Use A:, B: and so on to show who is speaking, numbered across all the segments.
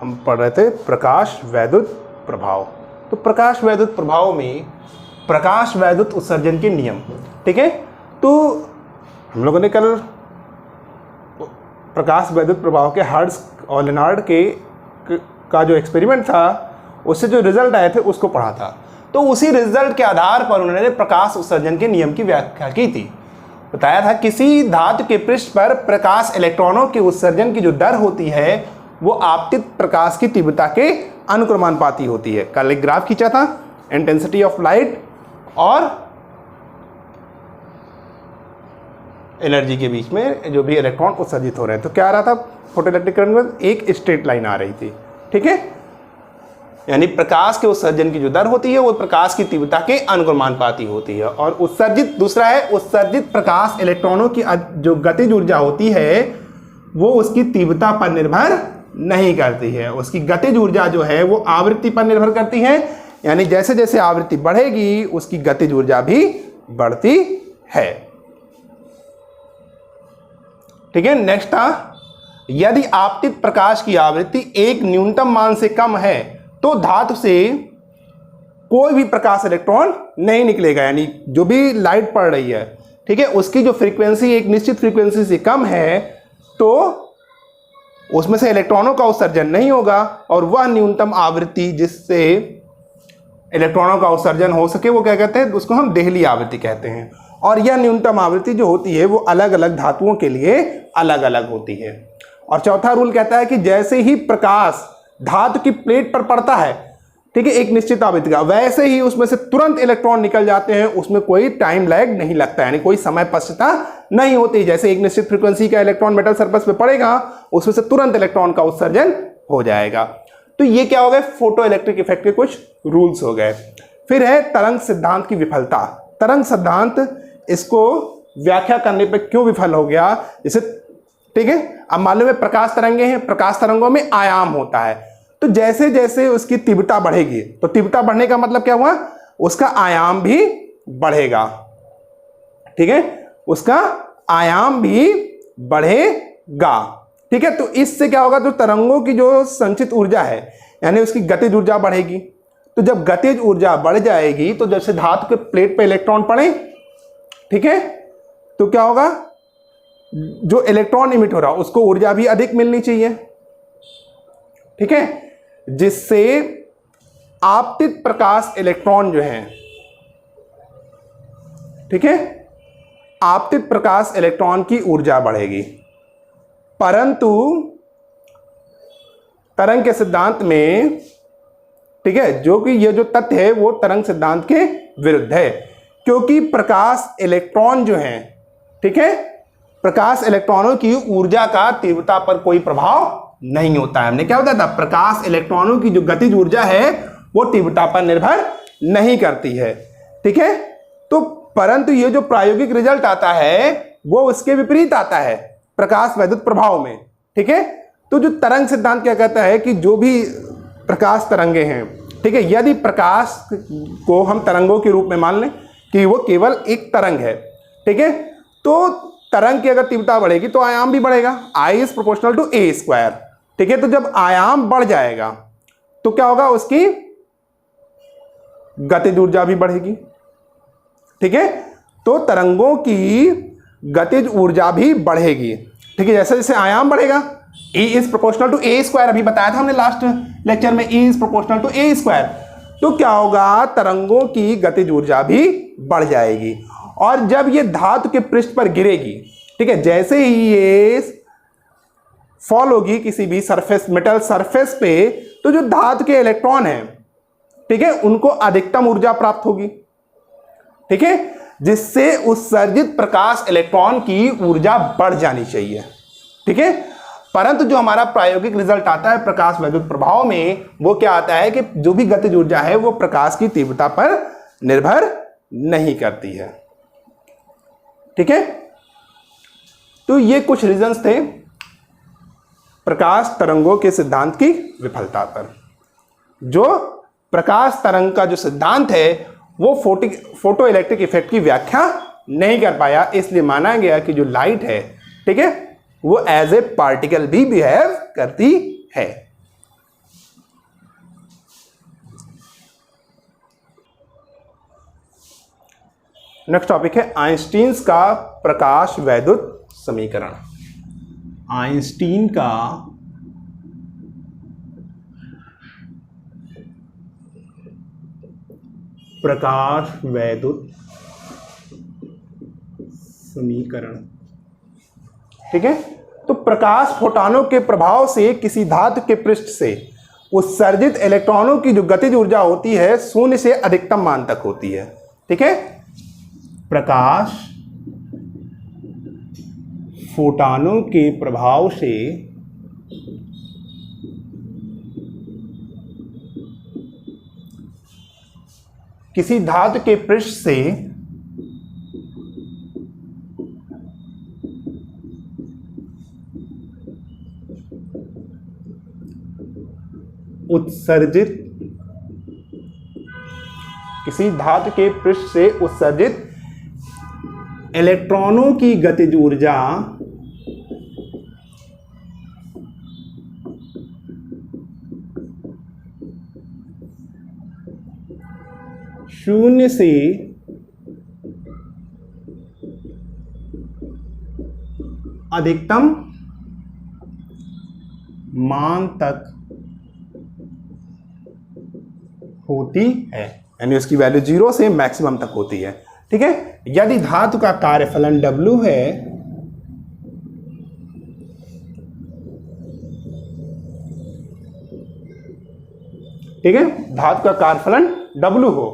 A: हम पढ़ रहे थे प्रकाश वैद्युत प्रभाव। तो प्रकाश वैद्युत प्रभाव में प्रकाश वैद्युत उत्सर्जन के नियम, ठीक है। तो हम लोगों ने कल प्रकाश वैद्युत प्रभाव के हर्ट्ज और लेनार्ड का जो एक्सपेरिमेंट था उससे जो रिजल्ट आए थे उसको पढ़ा था। तो उसी रिजल्ट के आधार पर उन्होंने प्रकाश उत्सर्जन के नियम की व्याख्या की थी। बताया था किसी धातु के पृष्ठ पर प्रकाश इलेक्ट्रॉनों के उत्सर्जन की जो दर होती है वो आपतित प्रकाश की तीव्रता के अनुक्रमानुपाती होती है। कल एक ग्राफ खींचा था इंटेंसिटी ऑफ लाइट और एनर्जी के बीच में जो भी इलेक्ट्रॉन उत्सर्जित हो रहे हैं। तो क्या आ रहा था फोटोइलेक्ट्रिक करंट में एक स्ट्रेट लाइन आ रही थी, ठीक है। यानी प्रकाश के उत्सर्जन की जो दर होती है वो प्रकाश की तीव्रता के अनुक्रमानुपाती होती है। और उत्सर्जित दूसरा है उत्सर्जित प्रकाश इलेक्ट्रॉनों की जो गतिज ऊर्जा होती है वो उसकी तीव्रता पर निर्भर नहीं करती है। उसकी गतिज ऊर्जा जो है वो आवृत्ति पर निर्भर करती है, यानी जैसे जैसे आवृत्ति बढ़ेगी उसकी गतिज ऊर्जा भी बढ़ती है, ठीक है। नेक्स्ट था यदि आपतित प्रकाश की आवृत्ति एक न्यूनतम मान से कम है तो धातु से कोई भी प्रकाश इलेक्ट्रॉन नहीं निकलेगा। यानी जो भी लाइट पड़ रही है, ठीक है, उसकी जो फ्रीक्वेंसी एक निश्चित फ्रीक्वेंसी से कम है तो उसमें से इलेक्ट्रॉनों का उत्सर्जन नहीं होगा। और वह न्यूनतम आवृत्ति जिससे इलेक्ट्रॉनों का उत्सर्जन हो सके वो क्या कहते हैं, उसको हम देहली आवृत्ति कहते हैं। और यह न्यूनतम आवृत्ति जो होती है वो अलग अलग धातुओं के लिए अलग अलग होती है। और चौथा रूल कहता है कि जैसे ही प्रकाश धातु की प्लेट पर पड़ता है, ठीक है, एक निश्चित आवृत्ति का, वैसे ही उसमें से तुरंत इलेक्ट्रॉन निकल जाते हैं, उसमें कोई टाइम लैग नहीं लगता, यानी कोई समय पश्चता नहीं होती। जैसे एक निश्चित फ्रीक्वेंसी का इलेक्ट्रॉन मेटल सरफेस पे पड़ेगा उसमें से तुरंत इलेक्ट्रॉन का उत्सर्जन हो जाएगा। तो ये क्या हो गए, फोटो इलेक्ट्रिक इफेक्ट के कुछ रूल्स हो गए। फिर है तरंग सिद्धांत की विफलता। तरंग सिद्धांत इसको व्याख्या करने पर क्यों विफल हो गया, जैसे ठीक है, अब मालूम है प्रकाश तरंगे हैं, प्रकाश तरंगों में आयाम होता है। तो जैसे जैसे उसकी तीव्रता बढ़ेगी, तो तीव्रता बढ़ने का मतलब क्या हुआ, उसका आयाम भी बढ़ेगा, ठीक है, उसका आयाम भी बढ़ेगा, ठीक है। तो इससे क्या होगा, जो तरंगों की जो संचित ऊर्जा है यानी उसकी गतिज ऊर्जा बढ़ेगी। तो जब गतिज ऊर्जा बढ़ जाएगी तो जैसे धातु के प्लेट पे इलेक्ट्रॉन पड़े, ठीक है, तो क्या होगा, जो इलेक्ट्रॉन इमिट हो रहा है उसको ऊर्जा भी अधिक मिलनी चाहिए, ठीक है, जिससे आपतित प्रकाश इलेक्ट्रॉन जो है, ठीक है, आपतित प्रकाश इलेक्ट्रॉन की ऊर्जा बढ़ेगी। परंतु तरंग के सिद्धांत में, ठीक है, जो कि ये जो तथ्य है वो तरंग सिद्धांत के विरुद्ध है, क्योंकि प्रकाश इलेक्ट्रॉन जो है, ठीक है, प्रकाश इलेक्ट्रॉनों की ऊर्जा का तीव्रता पर कोई प्रभाव नहीं होता है। हमने क्या बताया था, प्रकाश इलेक्ट्रॉनों की जो गतिज ऊर्जा है वो तीव्रता पर निर्भर नहीं करती है, ठीक है। तो परंतु ये जो प्रायोगिक रिजल्ट आता है वो उसके विपरीत आता है प्रकाश वैद्युत प्रभाव में, ठीक है। तो जो तरंग सिद्धांत क्या कहता है कि जो भी प्रकाश तरंगे हैं, ठीक है, यदि प्रकाश को हम तरंगों के रूप में मान लें कि वो केवल एक तरंग है, ठीक है, तो तरंग की अगर तीव्रता बढ़ेगी तो आयाम भी बढ़ेगा, I is proportional to A square, ठीक है। तो जब आयाम बढ़ जाएगा तो क्या होगा, उसकी गतिज ऊर्जा भी बढ़ेगी, ठीक है। तो तरंगों की गतिज ऊर्जा भी बढ़ेगी, ठीक है। जैसे जैसे आयाम बढ़ेगा, E is proportional to A square, अभी बताया था हमने लास्ट लेक्चर में, E is proportional to A square. तो क्या होगा, तरंगों की गतिज ऊर्जा भी बढ़ जाएगी। और जब ये धातु के पृष्ठ पर गिरेगी, ठीक है, जैसे ही ये फॉल होगी किसी भी सरफेस, मेटल सरफेस पे, तो जो धातु के इलेक्ट्रॉन हैं, ठीक है, उनको अधिकतम ऊर्जा प्राप्त होगी, ठीक है, जिससे उत्सर्जित प्रकाश इलेक्ट्रॉन की ऊर्जा बढ़ जानी चाहिए, ठीक है। परंतु जो हमारा प्रायोगिक रिजल्ट आता है प्रकाश वैद्युत प्रभाव में, वो क्या आता है कि जो भी गतिज ऊर्जा है वो प्रकाश की तीव्रता पर निर्भर नहीं करती है, ठीक है। तो ये कुछ रीजंस थे प्रकाश तरंगों के सिद्धांत की विफलता पर। जो प्रकाश तरंग का जो सिद्धांत है वो फोटो इलेक्ट्रिक इफेक्ट की व्याख्या नहीं कर पाया, इसलिए माना गया कि जो लाइट है, ठीक है, वो एज ए पार्टिकल भी बिहेव करती है। नेक्स्ट टॉपिक है आइंस्टीन का प्रकाश वैद्युत समीकरण। आइंस्टीन का प्रकाश वैद्युत समीकरण। ठीक है, तो प्रकाश फोटॉनों के प्रभाव से किसी धातु के पृष्ठ से उत्सर्जित इलेक्ट्रॉनों की जो गतिज ऊर्जा होती है शून्य से अधिकतम मान तक होती है। ठीक है, प्रकाश फोटॉनों के प्रभाव से किसी धातु के पृष्ठ से उत्सर्जित किसी धातु के पृष्ठ से उत्सर्जित इलेक्ट्रॉनों की गतिज ऊर्जा शून्य से अधिकतम मान तक होती है, यानी उसकी वैल्यू 0 से मैक्सिमम तक होती है। ठीक है, यदि धातु का कार्यफलन W है, ठीक है, धातु का कार्यफलन W हो,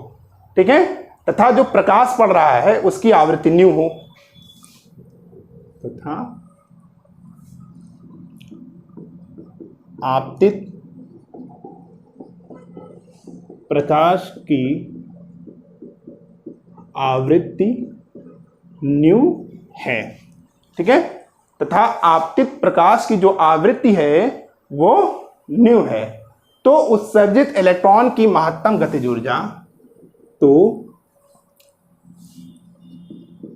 A: ठीक है, तथा जो प्रकाश पड़ रहा है उसकी आवृत्ति न्यू हो, तथा आपतित प्रकाश की आवृत्ति न्यू है। ठीक है, तथा आपतित प्रकाश की जो आवृत्ति है वो न्यू है, तो उत्सर्जित इलेक्ट्रॉन की महत्तम गतिज ऊर्जा, तो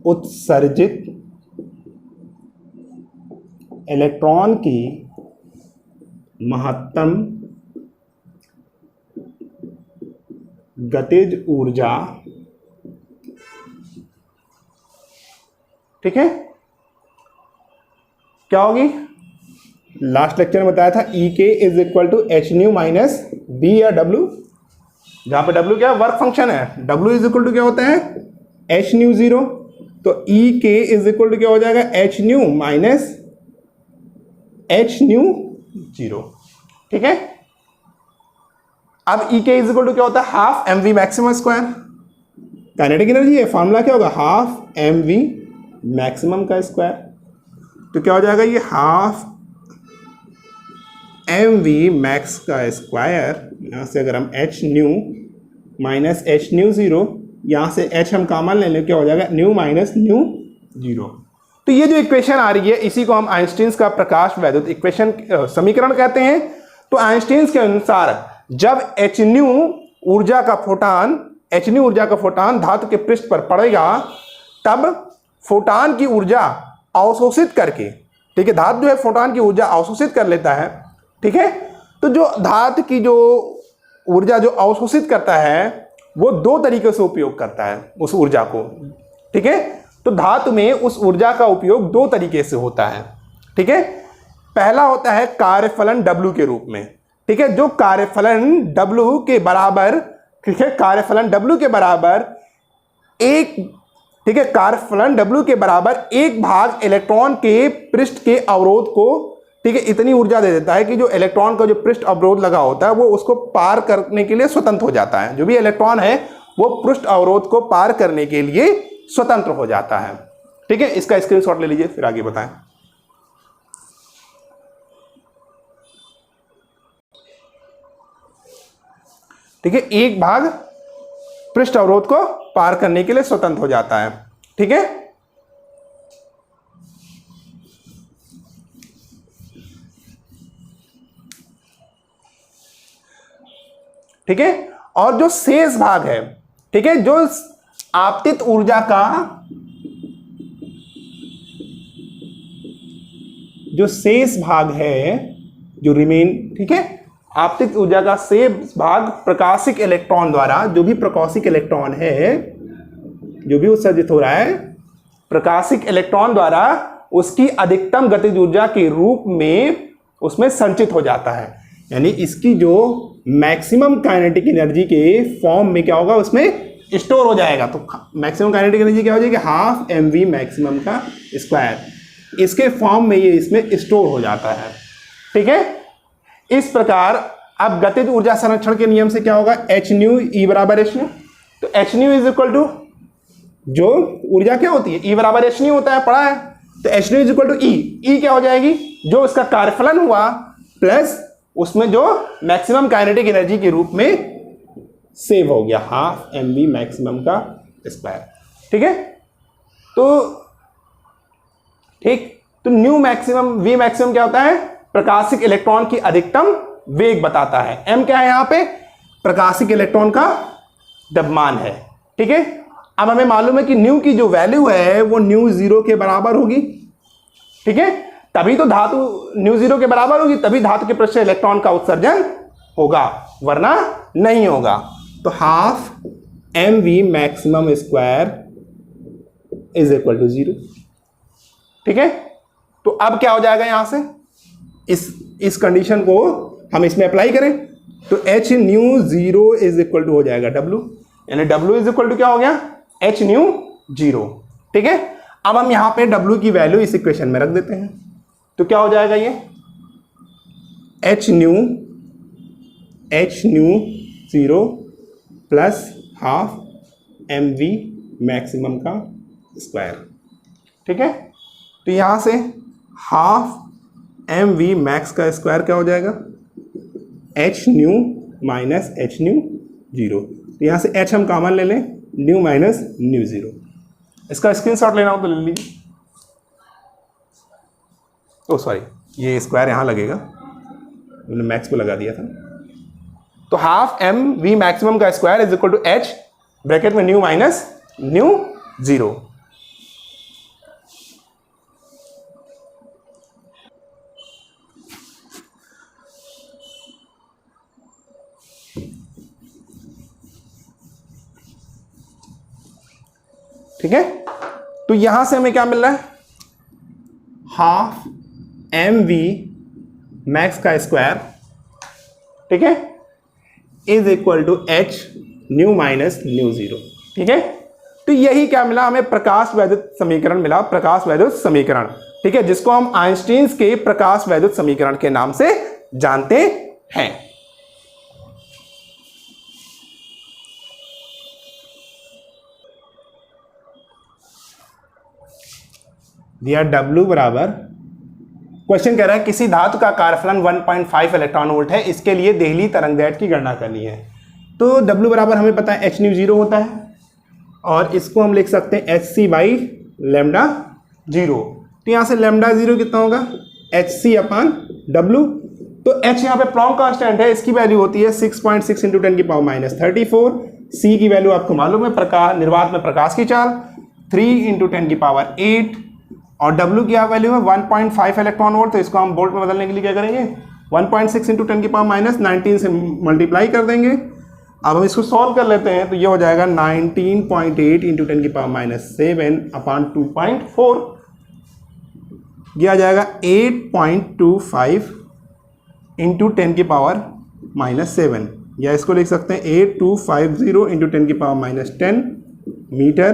A: उत्सर्जित इलेक्ट्रॉन की महत्तम गतिज ऊर्जा, ठीक है, क्या होगी? लास्ट लेक्चर में बताया था E k is equal to h nu minus b या W, जहां पे W क्या वर्क फंक्शन है, W इज इक्वल टू क्या होता है एच न्यू 0, तो E k is equal to क्या हो जाएगा h nu minus h nu 0। ठीक है, अब E k is equal to क्या होता है half m v maximum square, kinetic energy है, फॉर्मूला क्या होगा हाफ एम वी मैक्सिमम का स्क्वायर, तो क्या हो जाएगा ये हाफ एम वी मैक्स का स्क्वायर, यहाँ से अगर हम H nu minus h nu 0, यहाँ से एच हम कॉमन ले लें, क्या हो जाएगा न्यू माइनस न्यू 0। तो ये जो इक्वेशन आ रही है इसी को हम आइंस्टीन का प्रकाश वैद्युत इक्वेशन समीकरण कहते हैं। तो आइंस्टीन के अनुसार जब एच न्यू ऊर्जा का फोटान धातु के पृष्ठ पर पड़ेगा, तब फोटान की ऊर्जा अवशोषित करके, ठीक है, धातु जो है फोटान की ऊर्जा अवशोषित कर लेता है। ठीक है, तो जो धातु की जो ऊर्जा जो अवशोषित करता है वो दो तरीके से उपयोग करता है उस ऊर्जा को। ठीक है, तो धातु में उस ऊर्जा का उपयोग दो तरीके से होता है। ठीक है, पहला होता है कार्यफलन W के रूप में। ठीक है, जो कार्यफलन W के बराबर, ठीक है, कार्यफलन W के बराबर एक, ठीक है, कार्यफलन W के बराबर 1/, इलेक्ट्रॉन के पृष्ठ के अवरोध को, ठीक है, इतनी ऊर्जा दे देता है कि जो इलेक्ट्रॉन का जो पृष्ठ अवरोध लगा होता है वो उसको पार करने के लिए स्वतंत्र हो जाता है। जो भी इलेक्ट्रॉन है वो पृष्ठ अवरोध को पार करने के लिए स्वतंत्र हो जाता है। ठीक है, इसका स्क्रीनशॉट ले लीजिए, फिर आगे बताएं। ठीक है, 1/, पृष्ठ अवरोध को पार करने के लिए स्वतंत्र हो जाता है। ठीक है, ठीक है, और जो शेष भाग है, ठीक है, जो आपतित ऊर्जा का जो शेष भाग है, जो रिमेन, ठीक है, आपतित ऊर्जा का शेष भाग प्रकाशिक इलेक्ट्रॉन द्वारा, जो भी प्रकाशिक इलेक्ट्रॉन है जो भी उत्सर्जित हो रहा है प्रकाशिक इलेक्ट्रॉन द्वारा उसकी अधिकतम गतिज ऊर्जा के रूप में उसमें संचित हो जाता है। यानी इसकी जो मैक्सिमम काइनेटिक एनर्जी के फॉर्म में क्या होगा, उसमें स्टोर हो जाएगा। तो मैक्सिमम काइनेटिक एनर्जी क्या हो जाएगी, हाफ mv मैक्सिमम का स्क्वायर, इसके फॉर्म में ये इसमें स्टोर हो जाता है। ठीक है, इस प्रकार अब गतिज ऊर्जा संरक्षण के नियम से क्या होगा, एच न्यू ई बराबर एच न्यू। तो H nu is equal to, जो ऊर्जा क्या होती है, ई बराबर एच न्यू होता है, पढ़ा है। तो H nu is equal to E क्या हो जाएगी, जो उसका कार्यफलन हुआ प्लस उसमें जो मैक्सिमम काइनेटिक एनर्जी के रूप में सेव हो गया, हाफ mv मैक्सिमम का स्क्वायर। ठीक है, तो न्यू मैक्सिमम वी मैक्सिमम क्या होता है, प्रकाशिक इलेक्ट्रॉन की अधिकतम वेग बताता है। m क्या है यहां पे, प्रकाशिक इलेक्ट्रॉन का द्रव्यमान है। ठीक है, अब हमें मालूम है कि न्यू की जो वैल्यू है वो न्यू 0 के बराबर होगी। ठीक है, तभी तो धातु न्यू 0 के बराबर होगी, तभी धातु के पृष्ठ से इलेक्ट्रॉन का उत्सर्जन होगा, वरना नहीं होगा। तो half mv maximum square is equal to 0। ठीक है, तो अब क्या हो जाएगा, यहां से इस कंडीशन को हम इसमें अप्लाई करें तो H nu 0 is equal to हो जाएगा w, यानी w इज इक्वल टू क्या हो गया, एच न्यू 0। ठीक है, अब हम यहां पे w की वैल्यू इस इक्वेशन में रख देते हैं, तो क्या हो जाएगा, ये H nu 0 plus half mv maximum का स्क्वायर। ठीक है, तो यहां से हाफ mv मैक्स का स्क्वायर क्या हो जाएगा, h nu minus h nu 0। तो यहां से h हम कॉमन ले लें, न्यू माइनस न्यू 0। इसका स्क्रीनशॉट लेना हो तो ले लीजिए। ओ सॉरी, ये स्क्वायर यहां लगेगा, मैंने मैक्स को लगा दिया था। तो हाफ mv मैक्सिमम का square is equal to h bracket में न्यू माइनस न्यू 0। ठीक है, तो यहां से हमें क्या मिल रहा है, हाफ mv मैक्स का स्क्वायर, ठीक है, is equal to h nu minus nu 0। ठीक है, तो यही क्या मिला हमें, प्रकाश वैद्युत समीकरण मिला, प्रकाश वैद्युत समीकरण। ठीक है, जिसको हम आइंस्टीन के प्रकाश वैद्युत समीकरण के नाम से जानते हैं। दिया W बराबर, क्वेश्चन कह रहा है किसी धातु का कार्यफलन 1.5 इलेक्ट्रॉन वोल्ट है, इसके लिए देहली तरंग दैर्ध्य की गणना करनी है। तो W बराबर हमें पता है h न्यू 0 होता है, और इसको हम लिख सकते हैं hc बाई लैम्डा 0। तो यहाँ से लैम्डा 0 कितना होगा, hc अपान W। तो h यहाँ पे प्लॉन्क कांस्टेंट है, इसकी वैल्यू होती है 6.6 इंटू 10 की पावर माइनस 34। c की वैल्यू आपको मालूम है, प्रकाश निर्वात में प्रकाश की चाल 3 इंटू 10 की पावर 8, और W की वैल्यू है 1.5 इलेक्ट्रॉन वोल्ट। तो इसको हम वोल्ट में बदलने के लिए क्या करेंगे, 1.6 इंटू 10 की पावर माइनस 19 से मल्टीप्लाई कर देंगे। अब हम इसको सॉल्व कर लेते हैं, तो ये हो जाएगा 19.8 इंटू 10 की पावर माइनस 7 अपान 2.4। ये आ जाएगा 8.25 इंटू 10 की पावर माइनस 7, या इसको लिख सकते हैं 8250 इंटू 10 की पावर माइनस 10 मीटर,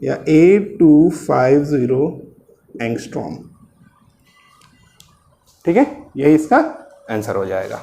A: या 8250 एंगस्ट्रॉम। ठीक है, यही इसका आंसर हो जाएगा।